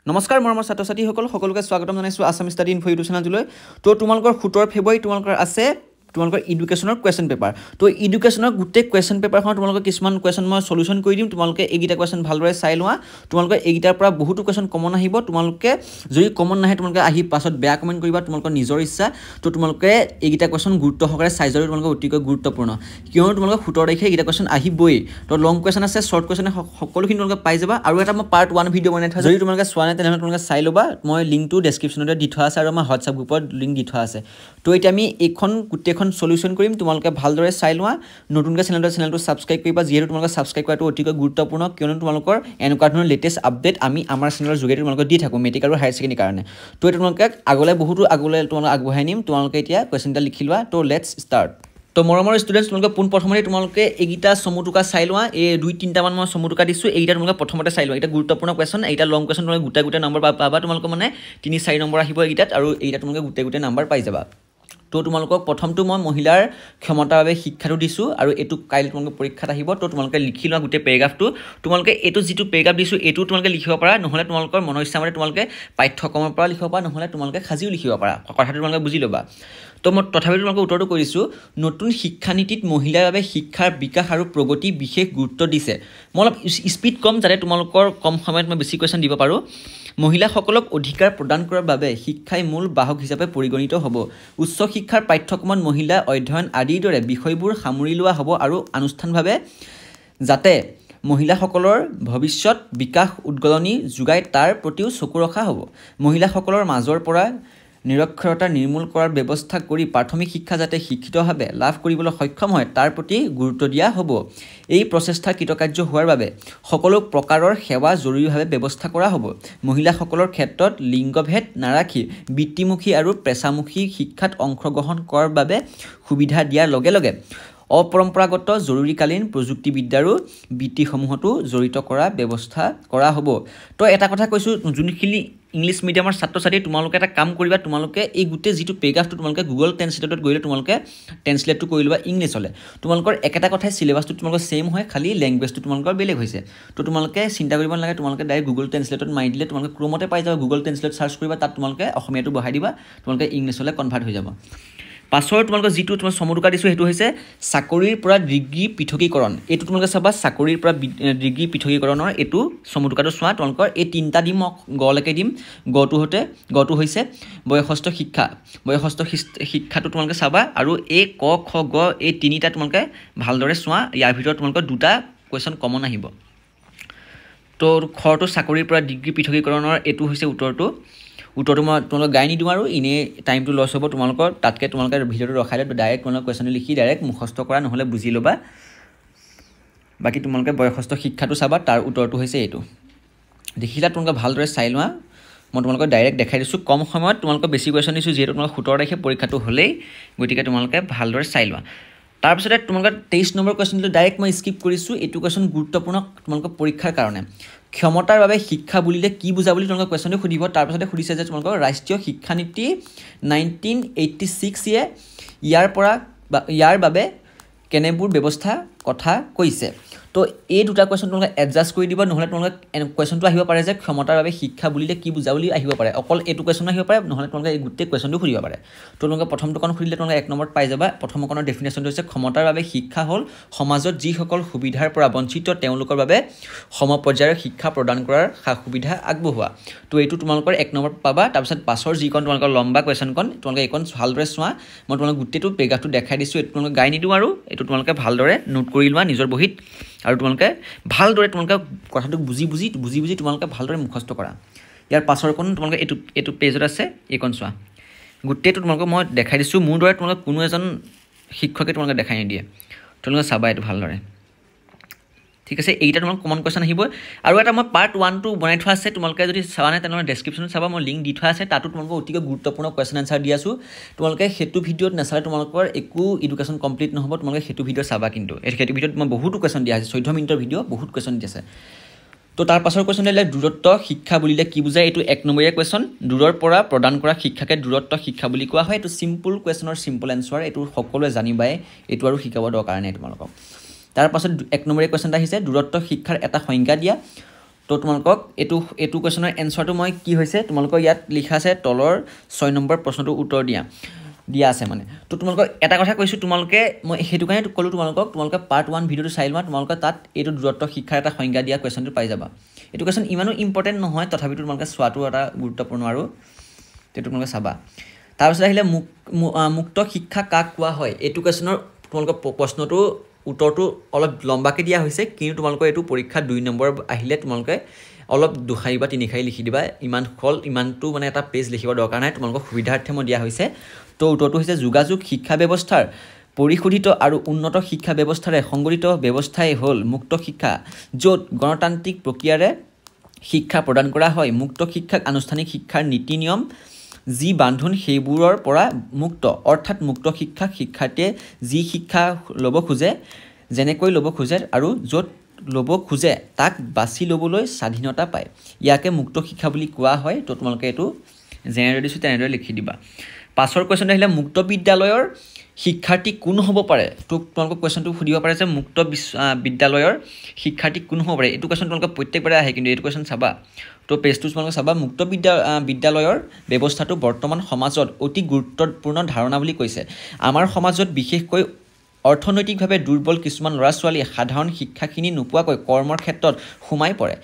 নমস্কাৰ মৰমৰ ছাত্ৰ ছাত্ৰীসকল সকলোকে স্বাগতম জনাইছোঁ আসাম ষ্টাডি ইনফো ইউটিউব চেনেলটোলৈ তো তোমালোকৰ 17 ফেব্ৰুৱাৰী তোমালোকৰ আছে তোমালোকৰ এডুকেশ্যনৰ কোৱেশ্চন পেপাৰ তো এডুকেশ্যনৰ গোটেই কোৱেশ্চন পেপাৰখন তোমালোকৰ কিছুমান কোৱেশ্চন মই সলিউশন কৰি দিম তোমালোকে এইগিটা কোৱেশ্চন ভালদৰে চাই লোৱা তোমালোকে এইগিটাৰ পৰা বহুতো কোৱেশ্চন কমন আহিব তোমালোকে যদি কমন নাহে তোমালোকে আহি পাছত বেয়া কমেন্ট কৰিবা তোমালোকৰ নিজৰ ইচ্ছা তো তোমালোকে এইগিটা কোৱেশ্চন গুৰুত্ব সহকাৰে চাই যাওক তোমালোকৰ অতিকৈ গুৰুত্বপূৰ্ণ কিয়নো তোমালোকৰ 17 তাৰিখে এইগিটা কোৱেশ্চন আহিবই তো লং কোৱেশ্চন আছে শৰ্ট কোৱেশ্চন সকলোখিনি তোমালোকে পাই যাবা আৰু এটা মই পাৰ্ট 1 ভিডিও বনাই থৈছো যদি তোমালোকে চোৱা নাই তেনেহলে তোমালোকে চাই লবা মই লিংকটো ডেসক্ৰিপচনতে দি থোৱা আছে আৰু মই WhatsApp গ্ৰুপত লিংক দি থোৱা আছে তো এতিয়া আমি এইখন গোটেইখন সলিউশন কৰিম তোমালোকে ভালদৰে চাই লোৱা নতুনকৈ চেনেলটো সাবস্ক্ৰাইব কৰিবা যেহেতু তোমালোকে সাবস্ক্ৰাইব কৰাটো অতিকৈ গুৰুত্বপূৰ্ণ কিয়নো তোমালোকৰ এনেকুৱা ধৰণৰ লেটেষ্ট আপডেট আমি আমাৰ চেনেলৰ যোগেদি তোমালোকক দি থাকো মেট্ৰিক আৰু হায়াৰ সেকেন্ডাৰী কাৰণে তো এটা তোমালোকে আগলৈ তোমালোকে আগবঢ়াই নিম তোমালোকে এতিয়া কোৱেশ্চনটা লিখি লোৱা তো লেটস ষ্টাৰ্ট তো মৰমৰ ষ্টুডেন্টস তোমালোকে পোন প্ৰথমতে তোমালোকে এইগিটা সমুটুকা চাই লোৱা এই 2-3টা মান মই সমুটুকা দিছো এইগিটা তোমালোকে প্ৰথমতে চাই লোৱা এটা গুৰুত্বপূৰ্ণ কোৱেশ্চন এইটা লং কোৱেশ্চন তোমালোকে গুটা নম্বৰ পাবা তোমালোকে মানে 3-4 নম্বৰ আহিব এইগিটাত আৰু এইটা তোমালোকে গুটা নম্বৰ পাই যাবা তো তোমালোকক প্ৰথমটো মই মহিলাৰ ক্ষমতাৰ বাবে শিক্ষাটো দিছো আৰু এটু কাইলে তোমালোকে পৰীক্ষাত আহিব তো তোমালোকে লিখি লোৱা গুটে পেৰাগ্ৰাফটো তোমালোকে এটু যেটো পেৰাগ্ৰাফ দিছো এটু তোমালোকে লিখিব পাৰা নহলে তোমালোকৰ মনৰ ইচ্ছা মতে তোমালোকে পাঠ্যক্ৰমৰ পৰা লিখিব পাৰা নহলে তোমালোকে খাজিও লিখিব পাৰা কথাটো তোমালোকে বুজি লবা তো মই তথাপিও তোমালোকে উত্তৰটো কৰিছো নতুন শিক্ষানীতিত মহিলাৰ বাবে শিক্ষাৰ বিকাশ আৰু প্ৰগতি বিশেষ গুৰুত্ব দিছে মই অলপ স্পিড কম যাতে তোমালোকৰ কম সময়ত মই বেছি কোৱেশ্চন দিব পাৰো মহিলাসকলক অধিকাৰ প্ৰদান কৰাৰ বাবে শিক্ষাই মূল বাহক হিচাপে পৰিগণিত হ'ব উচ্চ শিক্ষাৰ পাঠ্যক্ৰমত মহিলা অধ্যয়ন আদিৰ দৰে বিষয়বোৰ সামৰি লোৱা হ'ব আৰু আনুষ্ঠানিকভাৱে যাতে মহিলাসকলৰ ভৱিষ্যত বিকাশ উদ্গলনি যোগায় তাৰ প্ৰতিও চকু ৰখা হ'ব মহিলাসকলৰ মাজৰ পৰা নিৰক্ষৰতা নিৰ্মূল কৰাৰ ব্যৱস্থা কৰি প্ৰাথমিক শিক্ষা যাতে শিক্ষিতভাৱে লাভ কৰিবলৈ সক্ষম হয় তাৰ প্ৰতি গুৰুত্ব দিয়া হ'ব এই প্ৰচেষ্টা কৃতকাৰ্য হোৱাৰ বাবে সকলো প্ৰকাৰৰ সেৱা জৰুৰীভাৱে ব্যৱস্থা কৰা হ'ব মহিলাসকলৰ ক্ষেত্ৰত লিংগভেদ নাৰাখি বৃত্তিমুখী আৰু পেছামুখী শিক্ষাত অংশগ্ৰহণ কৰাৰ বাবে সুবিধা দিয়াৰ লগে লগে অপৰম্পৰাগত জৰুৰীকালীন প্ৰযুক্তিবিদ্যাৰো বৃত্তিসমূহতো জড়িত কৰা ব্যৱস্থা কৰা হ'ব তো এটা কথা কৈছো যোনখিনি ইংলিশ মিডিয়ামৰ ছাত্ৰ ছাত্ৰী তোমালোকে এটা কাম কৰিবা তোমালোকে এই গুটে যেটো পেৰাগ্ৰাফটো তোমালোকে গুগল ট্ৰান্সলেটত গইলে তোমালোকে ট্ৰান্সলেটটো কৰি লবা ইংলিছলে তোমালোকৰ একেটা কথাই সিলেবাসটো তোমালোকৰ সেম হয় খালি ল্যাঙ্গুৱেজটো তোমালোকৰ বেলেগ হৈছে তো তোমালোকে চিন্তা কৰিব নালাগে তোমালোকে ডাইৰেক্ট গুগল ট্ৰান্সলেটত মাৰি দিলে তোমালোকে ক্ৰোমতে পাই যাবা গুগল ট্ৰান্সলেট সাৰ্চ কৰিবা তাত তোমালোকে অসমীয়াটো বহাই দিবা তোমালোকে ইংলিছলে কনভাৰ্ট হৈ যাব পাছৰ তোমালোকৰ যেটো তোমাৰ সমুটুকা দিছো হেতু হৈছে চাকৰিৰ পৰা ডিগ্ৰী পৃথকীকৰণ এটো তোমালোকে চাবা চাকৰিৰ পৰা ডিগ্ৰী পৃথকীকৰণৰ এটো সমুটুকাটো চোৱা তোমালোকৰ এই তিনটা দিম গলৈকে দিম গটো হৈছে বয়সস্থ শিক্ষাটো তোমালোকে চাবা আৰু এ ক খ গ এই তিনিটা তোমালোকে ভালদৰে চোৱা ইয়াৰ ভিতৰত তোমালোকৰ দুটা কোৱেশ্চন কমন আহিব তো খৰটো চাকৰিৰ পৰা ডিগ্ৰী পৃথকীকৰণৰ এটো হৈছে উত্তৰটো মই তোমালোক গাই নিদিম আৰু ইনে টাইমটো লছ হ'ব তোমালোকৰ তাতকে তোমালোকে ভিডিওটো ৰখাইলে ডাইৰেক্ট তোমালোক কোৱেশ্চন লিখি ডাইৰেক্ট মুখস্থ কৰা নহলে বুজি লবা বাকি তোমালোকে বয়সস্থ শিক্ষাটো চাবা তাৰ উত্তৰটো হৈছে এটো দেখিলা তোমালোকে ভালদৰে চাই লোৱা মই তোমালোকক ডাইৰেক্ট দেখাই দিছো কম সময়ত তোমালোকক বেছি কোৱেশ্চন দিছো যেহেতু তোমালোক 17 তাৰিখে পৰীক্ষাটো হলেই গতিকে তোমালোকে ভালদৰে চাই লোৱা তাৰ পিছতে তোমালোকৰ 23 নম্বৰ কোৱেশ্চনটো ডাইৰেক্ট মই স্কিপ কৰিছো এটো কোৱেশ্চন গুৰুত্বপূৰ্ণ তোমালোকৰ পৰীক্ষাৰ কাৰণে ক্ষমতাৰ বাবে শিক্ষা বুলিলে কি বুজা বুলি তোমালোকৰ কোৱেশ্চনটো খুদিব তাৰ পিছতে খুদিছে যে তোমালোকৰ ৰাষ্ট্ৰীয় শিক্ষানীতি 1986 ইয়াৰ বাবে কেনেবোৰ ব্যৱস্থা কথা কৈছে তো এই দুটা কোৱেশ্চন তোমালোকে এডজাস্ট কৰি দিব নহলে তোমালোকে কোৱেশ্চনটো আহিব পাৰে যে ক্ষমতাৰ বাবে শিক্ষা বুলিলে কি বুজা বুলি আহিব পাৰে অকল এটো কোৱেশ্চন আহিব পাৰে নহলে তোমালোকে এই গুটে কোৱেশ্চনটো খুদিব পাৰে তো তোমালোকে প্ৰথমটো কোন খুদিলে তোমালোকে 1 নম্বৰত পাই যাবা প্ৰথম কোনৰ ডেফিনেশনটো হৈছে ক্ষমতাৰ বাবে শিক্ষা হল সমাজত যি সকল সুবিধাৰ পৰা বঞ্চিত তেওঁলোকৰ বাবে সমপৰ্যায়ৰ শিক্ষা প্ৰদান কৰাৰ সুবিধা আগবঢ়োৱা তো এইটো তোমালোকৰ 1 নম্বৰ পাবা তাৰ পিছত পাছৰ যি কোন তোমালোকৰ লম্বা কোৱেশ্চন কোন তোমালোকে এইকন ভালদৰে চোৱা মই তোমালোক গুটেটো পেগাটো দেখাই দিছো এইটো তোমালোকে গাই নিদিও আৰু এইটো তোমালোকে ভালদৰে নোট কৰি লোৱা নিজৰ বহিত আৰু তোমালোকে ভালদৰে তোমালোকে কথাটো বুজি তোমালোকে ভালদৰে মুখস্থ কৰা ইয়াৰ পাছৰ কোন তোমালোকে এটো পেজত আছে এইকন চোৱা গুটেটো তোমালোকে মই দেখাই দিছো মোৰ দৰে তোমালোকে কোনো এজন শিক্ষকে তোমালোকে দেখাই নিদিয়ে তোমালোকে চাবা এটো ভালদৰে ঠিক আছে এইটা তোমালোক কমন কোৱেশ্চন আহিব আৰু এটা মই পাৰ্ট 1 টো বনাই থোৱা আছে তোমালোকে যদি চাবা নাই তেনে ডেসক্ৰিপচনত চাবা মই লিংক দি থোৱা আছে তাতো তোমালোকে অতিকৈ গুৰুত্বপূৰ্ণ কোৱেশ্চন আনসাৰ দি আছো তোমালোকে হেতু ভিডিওত নাচালে তোমালোকৰ একো এডুকেশ্যন কমপ্লিট নহব তোমালোকে হেতু ভিডিও চাবা কিন্তু হেতু ভিডিওত মই বহুত কোৱেশ্চন দিয়া আছে 14 মিনিটৰ ভিডিও বহুত কোৱেশ্চন দি আছে তো তাৰ পাছৰ কোৱেশ্চন দিলে দূৰত্ব শিক্ষা বুলিলে কি বুজায় এটো 1 নম্বৰীয়া কোৱেশ্চন দূৰৰ পৰা প্ৰদান কৰা শিক্ষাকে দূৰত্ব শিক্ষা বুলি কোৱা হয় এটো সিম্পল কোৱেশ্চনৰ সিম্পল আনসাৰ এটো সকলোৱে জানিবাই এটো আৰু শিকাব দৰকাৰ নাই তোমালোকক তাৰ পাছত 1 নম্বৰীয়া কোৱেশ্চনটা আহিছে দূৰত্ব শিক্ষাৰ এটা সংজ্ঞা দিয়া তো তোমালোকক এইটো কোৱেশ্যনৰ এনসাৰটো মই কি হৈছে তোমালোকক ইয়াত লিখা আছে তলৰ 6 নম্বৰ প্ৰশ্নটো উত্তৰ দিয়া আছে মানে তো তোমালোকক এটা কথা কৈছো তোমালোকে মই হেতু কাৰণে কলো তোমালোকে পাৰ্ট 1 ভিডিওটো চাই লোৱা তোমালোকে তাত এইটো দূৰত্ব শিক্ষাৰ এটা সংজ্ঞা দিয়া কোৱেশ্যনটো পাই যাবা এইটো কোৱেশ্যন ইমানো ইম্পৰ্টেন্ট নহয় তথাপিতো তোমালোকে চোৱাটো এটা গুৰুত্বপূৰ্ণ আৰু তেটো তোমালোকে চাবা তাৰপিছত আহিলে মুক্ত শিক্ষা কাক কোৱা হয় এইটো কোৱেশ্যনৰ তোমালোকৰ প্ৰশ্নটো উত্তৰটো অলপ লম্বাকে দিয়া হৈছে কিন্তু তোমালোকৰ এইটো পৰীক্ষা 2 নম্বৰ আহিলে তোমালোকে অলপ দুখাই বা তিনিখাই লিখি দিবা ইমানটো মানে এটা পেজ লিখিব দৰকাৰ নাই তোমালোকৰ সুবিধাৰ্থে মই দিয়া হৈছে তো উত্তৰটো হৈছে যোগাযোগ শিক্ষা ব্যৱস্থাৰ পৰিশোধিত আৰু উন্নত শিক্ষা ব্যৱস্থাৰে সংগঠিত ব্যৱস্থাই হ'ল মুক্ত শিক্ষা য'ত গণতান্ত্ৰিক প্ৰক্ৰিয়াৰে শিক্ষা প্ৰদান কৰা হয় মুক্ত শিক্ষাক আনুষ্ঠানিক শিক্ষাৰ নীতি নিয়ম যি বান্ধোন সেইবোৰৰ পৰা মুক্ত অৰ্থাৎ মুক্ত শিক্ষাৰ্থীয়ে যি শিক্ষা ল'ব খোজে যেনেকৈ ল'ব খোজে আৰু য'ত ল'ব খোজে তাক বাছি ল'বলৈ স্বাধীনতা পায় ইয়াকে মুক্ত শিক্ষা বুলি কোৱা হয় তো তোমালোকে এইটো যেনেদৰে দিছো তেনেদৰে লিখি দিবা পাছৰ কোৱেশ্যনটো আহিলে মুক্ত বিদ্যালয়ৰ শিক্ষাৰ্থী কোন হ'ব পাৰে তো তোমালোকক কোৱেশ্যনটো সুধিব পাৰে যে মুক্ত বিদ্যালয়ৰ শিক্ষাৰ্থী কোন হ'ব পাৰে এইটো কোৱেশ্যন তোমালোকক প্ৰত্যেকবাৰে আহে কিন্তু এইটো কোৱেশ্যন চাবা তো পেজটো তোমালোকে চাবা মুক্ত বিদ্যালয়ৰ ব্যৱস্থাটো বৰ্তমান সমাজত অতি গুৰুত্বপূৰ্ণ ধাৰণা বুলি কৈছে আমাৰ সমাজত বিশেষকৈ অৰ্থনৈতিকভাৱে দুৰ্বল কিছুমান ল'ৰা ছোৱালী সাধাৰণ শিক্ষাখিনি নোপোৱাকৈ কৰ্মৰ ক্ষেত্ৰত সোমাই পৰে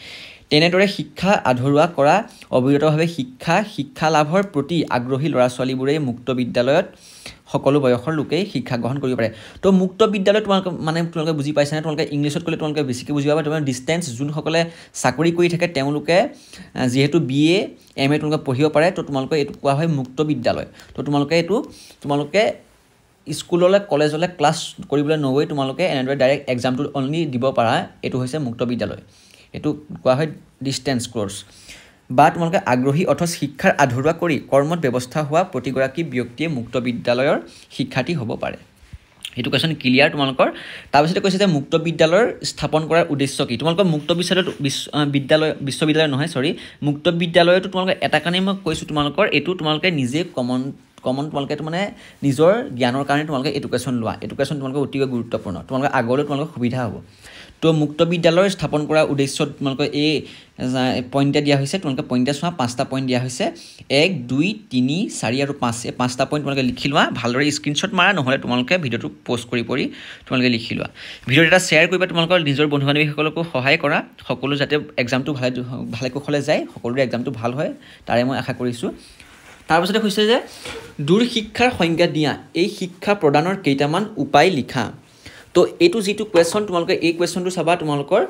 তেনেদৰে শিক্ষা আধৰুৱা কৰা অবিৰতভাৱে শিক্ষা লাভৰ প্ৰতি আগ্ৰহী ল'ৰা ছোৱালীবোৰে মুক্ত বিদ্যালয়ত সকলো বয়সৰ লোকেই শিক্ষা গ্ৰহণ কৰিব পাৰে তো মুক্ত বিদ্যালয় তোমালোকে বুজি পাইছানে তোমালোকে ইংলিছত ক'লে তোমালোকে বেছিকৈ বুজি পাবা তোমালোকে ডিষ্টেন্স যোনসকলে চাকৰি কৰি থাকে তেওঁলোকে যিহেতু BA MA তোমালোকে পঢ়িব পাৰে তো তোমালোকে এইটো কোৱা হয় মুক্ত বিদ্যালয় তো তোমালোকে স্কুললৈ কলেজলৈ ক্লাছ কৰিবলৈ নগৈ তোমালোকে এনেদৰে ডাইৰেক্ট এক্সামটো অনলি দিব পাৰা এইটো হৈছে মুক্ত বিদ্যালয় এইটো কোৱা হয় ডিষ্টেন্স কোৰ্ছ বা তোমালোকে আগ্ৰহী অথচ শিক্ষাৰ আধৰুৱা কৰি কৰ্মত ব্যৱস্থা হোৱা প্ৰতিগৰাকী ব্যক্তিয়ে মুক্ত বিদ্যালয়ৰ শিক্ষাৰ্থী হ'ব পাৰে এইটো কোৱেশ্যন ক্লিয়াৰ তোমালোকৰ তাৰপিছতে কৈছে যে মুক্ত বিদ্যালয়ৰ স্থাপন কৰাৰ উদ্দেশ্য কি তোমালোকৰ মুক্ত বিশ্ববিদ্যালয় নহয় মুক্ত বিদ্যালয়টো তোমালোকে এটা কাৰণে মই কৈছোঁ তোমালোকৰ এইটো তোমালোকে নিজে কমন তোমালোকে মানে নিজৰ জ্ঞানৰ কাৰণে তোমালোকে এইটো কোৱেশ্যন লোৱা এইটো কোৱেশ্যন তোমালোকৰ অতিকৈ গুৰুত্বপূৰ্ণ তোমালোকে আগলৈ তোমালোকৰ সুবিধা হ'ব তো মুক্ত বিদ্যালয়ৰ স্থাপন কৰাৰ উদ্দেশ্য তোমালোকৰ এই পইণ্টে দিয়া হৈছে তোমালোকে পইণ্টে চোৱা 5টা পইণ্ট দিয়া হৈছে 1 2 3 4 আৰু 5 এই 5টা পইণ্ট তোমালোকে লিখি লোৱা ভালদৰে স্ক্ৰীনশ্বট মাৰা নহ'লে তোমালোকে ভিডিঅ'টো পোষ্ট কৰি তোমালোকে লিখি লোৱা ভিডিঅ'টো এটা শ্বেয়াৰ কৰিবা তোমালোকৰ নিজৰ বন্ধু বান্ধৱীসকলকো সহায় কৰা সকলো যাতে এক্সামটো ভালে কুশলে যায় সকলোৰে এক্সামটো ভাল হয় তাৰে মই আশা কৰিছোঁ তাৰপিছতে কৈছে যে দূৰ শিক্ষাৰ সংজ্ঞা দিয়া এই শিক্ষা প্ৰদানৰ কেইটামান উপায় লিখা তো এইটো যিটো কোৱেশ্যন তোমালোকে এই কোৱেশ্যনটো চাবা তোমালোকৰ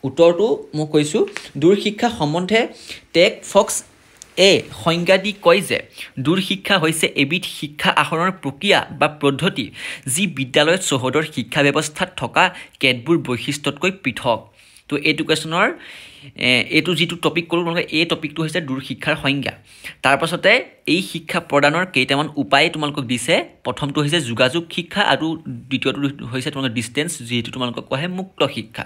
উত্তৰটো মই কৈছোঁ দূৰ শিক্ষা সম্বন্ধে টেক ফক্স সংজ্ঞা দি কয় যে দূৰ শিক্ষা হৈছে এবিধ শিক্ষা আহৰণৰ প্ৰক্ৰিয়া বা পদ্ধতি যি বিদ্যালয়ত চৌহদৰ শিক্ষা ব্যৱস্থাত থকা কেতবোৰ বৈশিষ্ট্যতকৈ পৃথক তো এইটো কোৱেশ্যনৰ এইটো যিটো টপিক ক'লোঁ তোমালোকে এই টপিকটো হৈছে দূৰ শিক্ষাৰ সংজ্ঞা তাৰপাছতে এই শিক্ষা প্ৰদানৰ কেইটামান উপায় তোমালোকক দিছে প্ৰথমটো হৈছে যোগাযোগ শিক্ষা আৰু দ্বিতীয়টো হৈছে তোমালোকৰ ডিষ্টেন্স যিহেতু তোমালোকক কোৱা হয় মুক্ত শিক্ষা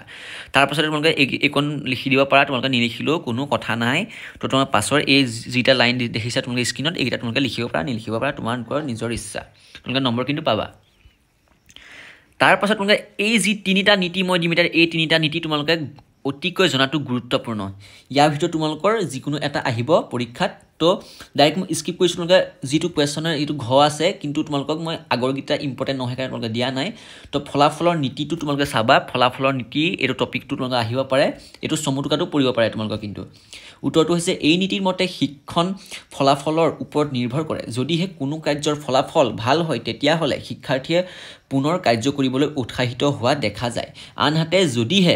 তাৰপাছতে তোমালোকে এইকণ লিখি দিব পাৰা তোমালোকে নিলিখিলেও কোনো কথা নাই তো তোমাৰ পাছৰ এই যিটা লাইন দেখিছা তোমালোকে স্ক্ৰীণত এইকেইটা তোমালোকে লিখিব পাৰা নিলিখিব পাৰা তোমালোকৰ নিজৰ ইচ্ছা তোমালোকে নম্বৰ কিন্তু পাবা তাৰপাছত তোমালোকে এই যি 3টা নীতি মই দিম এতিয়া এই 3টা নীতি তোমালোকে অতিকৈ জনাটো গুৰুত্বপূৰ্ণ ইয়াৰ ভিতৰত তোমালোকৰ যিকোনো এটা আহিব পৰীক্ষাত তো ডাইৰেক্ট মই স্কিপ কৰিছোঁ তোমালোকে যিটো কুৱেশ্যনৰ এইটো ঘ আছে কিন্তু তোমালোকক মই আগৰকেইটা ইম্পৰ্টেণ্ট নহয় কাৰণে তোমালোকে দিয়া নাই তো ফলাফলৰ নীতিটো তোমালোকে চাবা ফলাফলৰ নীতি এইটো টপিকটো তোমালোকে আহিব পাৰে এইটো চমুটোকাটো পৰিব পাৰে তোমালোকৰ কিন্তু উত্তৰটো হৈছে এই নীতিৰ মতে শিক্ষণ ফলাফলৰ ওপৰত নিৰ্ভৰ কৰে যদিহে কোনো কাৰ্যৰ ফলাফল ভাল হয় তেতিয়াহ'লে শিক্ষাৰ্থীয়ে পুনৰ কাৰ্য কৰিবলৈ উৎসাহিত হোৱা দেখা যায় আনহাতে যদিহে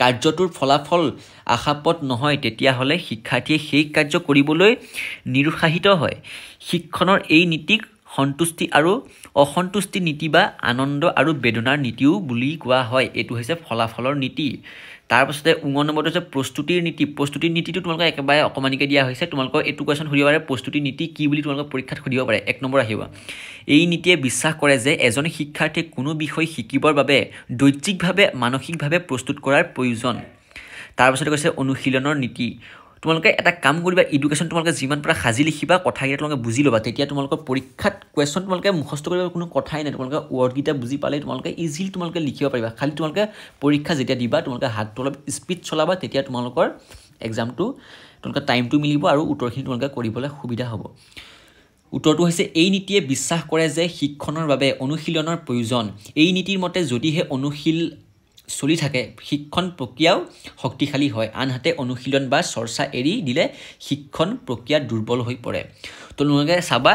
কাৰ্যটোৰ ফলাফল আশাপ্ৰদ নহয় তেতিয়াহ'লে শিক্ষাৰ্থীয়ে সেই কাৰ্য কৰিবলৈ নিৰুৎসাহিত হয় শিক্ষণৰ এই নীতিক সন্তুষ্টি আৰু অসন্তুষ্টি নীতি বা আনন্দ আৰু বেদনাৰ নীতিও বুলি কোৱা হয় এইটো হৈছে ফলাফলৰ নীতি তাৰপাছতে 9 নম্বৰটো হৈছে প্ৰস্তুতিৰ নীতিটো তোমালোকে একেবাৰে অকমানিকে দিয়া হৈছে তোমালোকৰ এইটো কোৱেশ্যন সুধিব পাৰে প্ৰস্তুতিৰ নীতি কি বুলি তোমালোকৰ পৰীক্ষাত সুধিব পাৰে 1 নম্বৰ আহিব এই নীতিয়ে বিশ্বাস কৰে যে এজন শিক্ষাৰ্থীয়ে কোনো বিষয় শিকিবৰ বাবে দৈহিকভাৱে মানসিকভাৱে প্ৰস্তুত কৰাৰ প্ৰয়োজন তাৰপাছতে কৈছে অনুশীলনৰ নীতি তোমালোকে এটা কাম কৰিবা এডুকেশ্যন তোমালোকে যিমান পৰা সাজি লিখিবা কথাকেইটা তোমালোকে বুজি ল'বা তেতিয়া তোমালোকৰ পৰীক্ষাত কুৱেশ্যন তোমালোকে মুখস্থ কৰিব কোনো কথাই নাই তোমালোকে ৱৰ্ডকেইটা বুজি পালে তোমালোকে ইজিলি তোমালোকে লিখিব পাৰিবা খালি তোমালোকে পৰীক্ষা যেতিয়া দিবা তোমালোকে হাতটো অলপ স্পীড চলাবা তেতিয়া তোমালোকৰ এক্সামটো তোমালোকৰ টাইমটো মিলিব আৰু উত্তৰখিনি তোমালোকে কৰিবলৈ সুবিধা হ'ব উত্তৰটো হৈছে এই নীতিয়ে বিশ্বাস কৰে যে শিক্ষণৰ বাবে অনুশীলনৰ প্ৰয়োজন এই নীতিৰ মতে যদিহে অনুশীল চলি থাকে শিক্ষণ প্ৰক্ৰিয়াও শক্তিশালী হয় আনহাতে অনুশীলন বা চৰ্চা এৰি দিলে শিক্ষণ প্ৰক্ৰিয়া দুৰ্বল হৈ পৰে তো তোমালোকে চাবা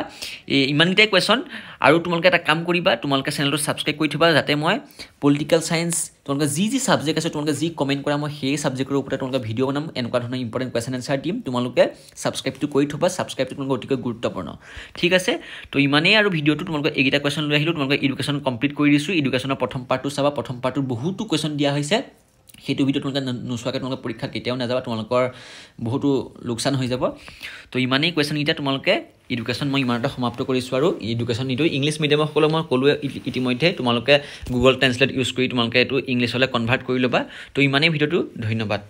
ইমানকেইটাই কুৱেশ্যন আৰু তোমালোকে এটা কাম কৰিবা তোমালোকে চেনেলটো ছাবস্ক্ৰাইব কৰি থবা যাতে মই পলিটিকেল সায়েন্স তোমালোকে যি সাবজেক্ট আছে তোমালোকে যি কমেণ্ট কৰা মই সেই সাবজেক্টৰ ওপৰত তোমালোকে ভিডিঅ' বনাম এনেকুৱা ধৰণৰ ইম্পৰ্টেণ্ট কুৱেশ্যন এনচাৰ দিম তোমালোকে ছাবস্ক্ৰাইবটো কৰি থবা ছাবস্ক্ৰাইবটো তোমালোকে অতিকৈ গুৰুত্বপূৰ্ণ ঠিক আছে তো ইমানেই আৰু ভিডিঅ'টো তোমালোকে এইকেইটা কুৱেশ্যন লৈ আহিলোঁ তোমালোকে এডুকেশ্যন কমপ্লিট কৰি দিছোঁ এডুকেশ্যনৰ প্ৰথম পাৰ্টটো চাবা প্ৰথম পাৰ্টটোত বহুতো কুৱেশ্যন দিয়া হৈছে সেইটো ভিডিঅ' তোমালোকে নোচোৱাকৈ তোমালোকে পৰীক্ষাত কেতিয়াও নাযাবা তোমালোকৰ বহুতো লোকচান হৈ যাব তো ইমানেই কুৱেশ্যনকেইটা তোমালোকে এডুকেশ্যন মই ইমানতে সমাপ্ত কৰিছোঁ আৰু এডুকেশ্যন নিদিওঁ ইংলিছ মিডিয়ামসকলক মই ক'লোৱে ইতিমধ্যে তোমালোকে গুগল ট্ৰেন্সলেট ইউজ কৰি তোমালোকে এইটো ইংলিছলৈ কনভাৰ্ট কৰি ল'বা তো ইমানেই ভিডিঅ'টো ধন্যবাদ